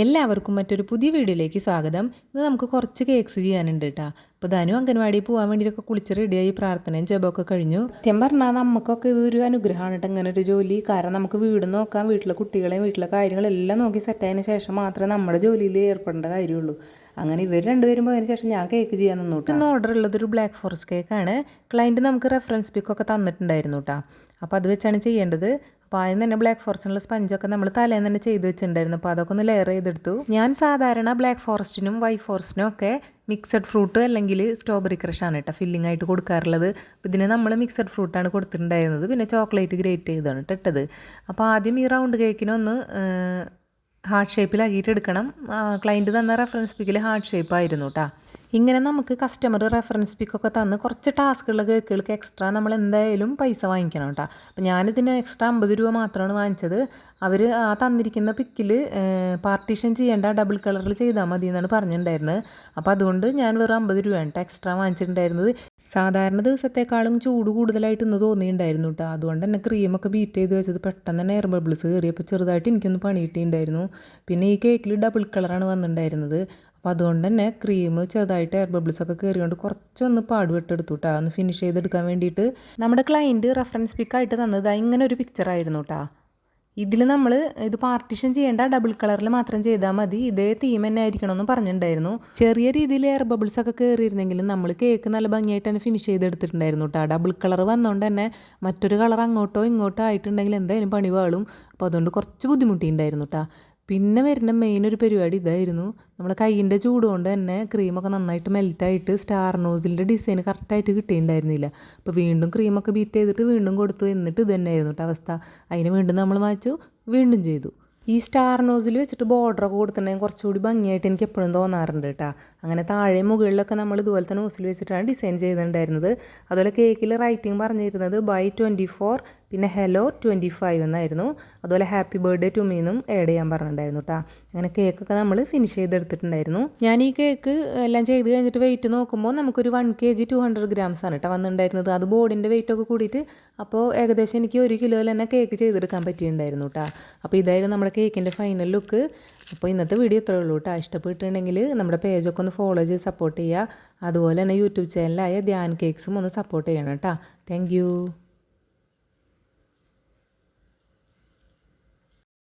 എല്ലാവർക്കും മറ്റൊരു പുതിയ വീഡിയോയിലേക്ക് സ്വാഗതം. ഇന്ന് നമുക്ക് കുറച്ച് കേക്ക്സ് ചെയ്യാനുണ്ട് കേട്ടോ. അപ്പോൾ ധനു അംഗൻവാടിയിൽ പോകാൻ വേണ്ടിയിട്ടൊക്കെ കുളിച്ച് റെഡിയായി പ്രാർത്ഥനയും ജപമൊക്കെ കഴിഞ്ഞു. സത്യം പറഞ്ഞാൽ നമുക്കൊക്കെ ഇതൊരു അനുഗ്രഹമാണ് കേട്ടോ ഇങ്ങനെ ഒരു ജോലി. കാരണം നമുക്ക് വീട് നോക്കാം, വീട്ടിലെ കുട്ടികളെയും വീട്ടിലെ കാര്യങ്ങളെല്ലാം നോക്കി സെറ്റായതിനു ശേഷം മാത്രമേ നമ്മുടെ ജോലിയിൽ ഏർപ്പെടേണ്ട കാര്യമുള്ളൂ. അങ്ങനെ ഇവർ രണ്ടുപേരും പോയതിന് ശേഷം ഞാൻ കേക്ക് ചെയ്യാൻ നിന്നു. ഇന്ന് ഓർഡർ ഉള്ളതൊരു ബ്ലാക്ക് ഫോറസ്റ്റ് കേക്കാണ്. ക്ലയൻറ്റ് നമുക്ക് റെഫറൻസ് പിക്കൊക്കെ തന്നിട്ടുണ്ടായിരുന്നു കേട്ടോ. അപ്പോൾ അത് വെച്ചാണ് ചെയ്യേണ്ടത്. അപ്പോൾ ആദ്യം തന്നെ ബ്ലാക്ക് ഫോറസ്റ്റിനുള്ള സ്പഞ്ചൊക്കെ നമ്മൾ തലേന്ന് തന്നെ ചെയ്ത് വെച്ചിട്ടുണ്ടായിരുന്നു. അപ്പോൾ അതൊക്കെ ഒന്ന് ലെയർ ചെയ്തെടുത്തു. ഞാൻ സാധാരണ ബ്ലാക്ക് ഫോറസ്റ്റിനും വൈറ്റ് ഫോറസ്റ്റിനും ഒക്കെ മിക്സഡ് ഫ്രൂട്ട് അല്ലെങ്കിൽ സ്ട്രോബെറി ക്രഷാണ് കേട്ടോ ഫില്ലിംഗ് ആയിട്ട് കൊടുക്കാറുള്ളത്. അപ്പോൾ ഇതിന് നമ്മൾ മിക്സഡ് ഫ്രൂട്ടാണ് കൊടുത്തിട്ടുണ്ടായിരുന്നത്. പിന്നെ ചോക്ലേറ്റ് ഗ്രേറ്റ് ചെയ്താണ് ഇട്ടത്. അപ്പോൾ ആദ്യം ഈ റൗണ്ട് കേക്കിനൊന്ന് ഹാർട്ട് ഷേപ്പിലാക്കിയിട്ട് എടുക്കണം. ക്ലയൻറ്റ് തന്ന റെഫറൻസ് പിക്കിൽ ഹാർട്ട് ഷേപ്പായിരുന്നു കേട്ടോ. ഇങ്ങനെ നമുക്ക് കസ്റ്റമർ റെഫറൻസ് പിക്കൊക്കെ തന്ന് കുറച്ച് ടാസ്ക്കുള്ള കേക്കുകൾക്ക് എക്സ്ട്രാ നമ്മൾ എന്തായാലും പൈസ വാങ്ങിക്കണം കേട്ടോ. അപ്പോൾ ഞാനിതിന് എക്സ്ട്രാ 50 രൂപ മാത്രമാണ് വാങ്ങിച്ചത്. അവർ ആ തന്നിരിക്കുന്ന പിക്കിൽ പാർട്ടീഷൻ ചെയ്യേണ്ട ഡബിൾ കളറിൽ ചെയ്താൽ മതി എന്നാണ് പറഞ്ഞിട്ടുണ്ടായിരുന്നത്. അപ്പോൾ അതുകൊണ്ട് ഞാൻ വെറും 50 രൂപയാണ് കേട്ടോ എക്സ്ട്രാ വാങ്ങിച്ചിട്ടുണ്ടായിരുന്നത്. സാധാരണ ദിവസത്തെക്കാളും ചൂട് കൂടുതലായിട്ട് ഇന്ന് തോന്നിയിട്ടുണ്ടായിരുന്നു കേട്ടോ. അതുകൊണ്ട് തന്നെ ക്രീമൊക്കെ ബീറ്റ് ചെയ്ത് വെച്ചത് പെട്ടെന്ന് തന്നെ എയർ ബബിൾസ് കയറിയപ്പോൾ ചെറുതായിട്ട് എനിക്കൊന്ന് പണി കിട്ടിയിട്ടുണ്ടായിരുന്നു. പിന്നെ ഈ കേക്കിൽ ഡബിൾ കളറാണ് വന്നിട്ടുണ്ടായിരുന്നത്. അപ്പോൾ അതുകൊണ്ട് തന്നെ ക്രീം ചെറുതായിട്ട് എയർ ബബിൾസൊക്കെ കയറിയോണ്ട് കുറച്ചൊന്ന് പാടുപെട്ടെടുത്തു കേട്ടോ ഒന്ന് ഫിനിഷ് ചെയ്തെടുക്കാൻ വേണ്ടിയിട്ട്. നമ്മുടെ ക്ലയൻറ്റ് റെഫറൻസ് പിക്കായിട്ട് തന്നത് ഇങ്ങനെ ഒരു പിക്ചറായിരുന്നു കേട്ടോ. ഇതിൽ നമ്മൾ ഇത് പാർട്ടീഷൻ ചെയ്യേണ്ട ഡബിൾ കളറിൽ മാത്രം ചെയ്താൽ മതി, ഇതേ തീം തന്നെ ആയിരിക്കണമെന്ന് പറഞ്ഞിട്ടുണ്ടായിരുന്നു. ചെറിയ രീതിയിൽ എയർ ബബിൾസ് ഒക്കെ കയറിയിരുന്നെങ്കിലും നമ്മൾ കേക്ക് നല്ല ഭംഗിയായിട്ട് തന്നെ ഫിനിഷ് ചെയ്തെടുത്തിട്ടുണ്ടായിരുന്നു കേട്ടോ. ഡബിൾ കളർ വന്നുകൊണ്ട് തന്നെ മറ്റൊരു കളർ അങ്ങോട്ടോ ഇങ്ങോട്ടോ ആയിട്ടുണ്ടെങ്കിൽ എന്തായാലും പണി വാളും. അപ്പോൾ അതുകൊണ്ട് കുറച്ച് ബുദ്ധിമുട്ടിയിട്ടുണ്ടായിരുന്നു കേട്ടോ. പിന്നെ വരുന്ന മെയിൻ ഒരു പരിപാടി ഇതായിരുന്നു. നമ്മുടെ കയ്യിൻ്റെ ചൂട് കൊണ്ട് തന്നെ ക്രീമൊക്കെ നന്നായിട്ട് മെൽറ്റായിട്ട് സ്റ്റാർ നോസിലിൻ്റെ ഡിസൈൻ കറക്റ്റായിട്ട് കിട്ടിയിട്ടുണ്ടായിരുന്നില്ല. അപ്പോൾ വീണ്ടും ക്രീമൊക്കെ ബീറ്റ് ചെയ്തിട്ട് വീണ്ടും കൊടുത്തു. എന്നിട്ട് ഇത് തന്നെയായിരുന്നു കേട്ടോ അവസ്ഥ. അതിന് വീണ്ടും നമ്മൾ മാച്ചു, വീണ്ടും ചെയ്തു. ഈ സ്റ്റാർ നോസിൽ വെച്ചിട്ട് ബോർഡറൊക്കെ കൊടുത്തിട്ടുണ്ടെങ്കിൽ കുറച്ചുകൂടി ഭംഗിയായിട്ട് എനിക്ക് എപ്പോഴും തോന്നാറുണ്ട് കേട്ടോ. അങ്ങനെ താഴെ മുകളിലൊക്കെ നമ്മൾ ഇതുപോലത്തെ നോസിൽ വെച്ചിട്ടാണ് ഡിസൈൻ ചെയ്തിട്ടുണ്ടായിരുന്നത്. അതുപോലെ കേക്കിൽ റൈറ്റിംഗ് പറഞ്ഞിരുന്നത് ബൈ 24 പിന്നെ ഹെലോ 25 എന്നായിരുന്നു. അതുപോലെ ഹാപ്പി ബർത്ത്ഡേ ടു മീന്നും ആഡ് ചെയ്യാൻ പറഞ്ഞിട്ടുണ്ടായിരുന്നു കേട്ടോ. അങ്ങനെ കേക്കൊക്കെ നമ്മൾ ഫിനിഷ് ചെയ്തെടുത്തിട്ടുണ്ടായിരുന്നു. ഞാൻ ഈ കേക്ക് എല്ലാം ചെയ്ത് കഴിഞ്ഞിട്ട് വെയിറ്റ് നോക്കുമ്പോൾ നമുക്കൊരു 1 kg 200 grams ആണ് കേട്ടോ വന്നിട്ടുണ്ടായിരുന്നത്. അത് ബോർഡിൻ്റെ വെയിറ്റൊക്കെ കൂടിയിട്ട് അപ്പോൾ ഏകദേശം എനിക്ക് 1 കിലോയിൽ തന്നെ കേക്ക് ചെയ്തെടുക്കാൻ പറ്റിയിട്ടുണ്ടായിരുന്നു കേട്ടോ. അപ്പോൾ ഇതായിരുന്നു നമ്മുടെ കേക്കിൻ്റെ ഫൈനൽ ലുക്ക്. അപ്പോൾ ഇന്നത്തെ വീഡിയോ ഇത്രയേ ഉള്ളൂ കേട്ടോ. ഇഷ്ടപ്പെട്ടിട്ടുണ്ടെങ്കിൽ നമ്മുടെ പേജൊക്കെ ഒന്ന് ഫോളോ ചെയ്ത് സപ്പോർട്ട് ചെയ്യുക. അതുപോലെ തന്നെ യൂട്യൂബ് ചാനലായ ധ്യാൻ കേക്ക്സും ഒന്ന് സപ്പോർട്ട് ചെയ്യണം കേട്ടോ. താങ്ക്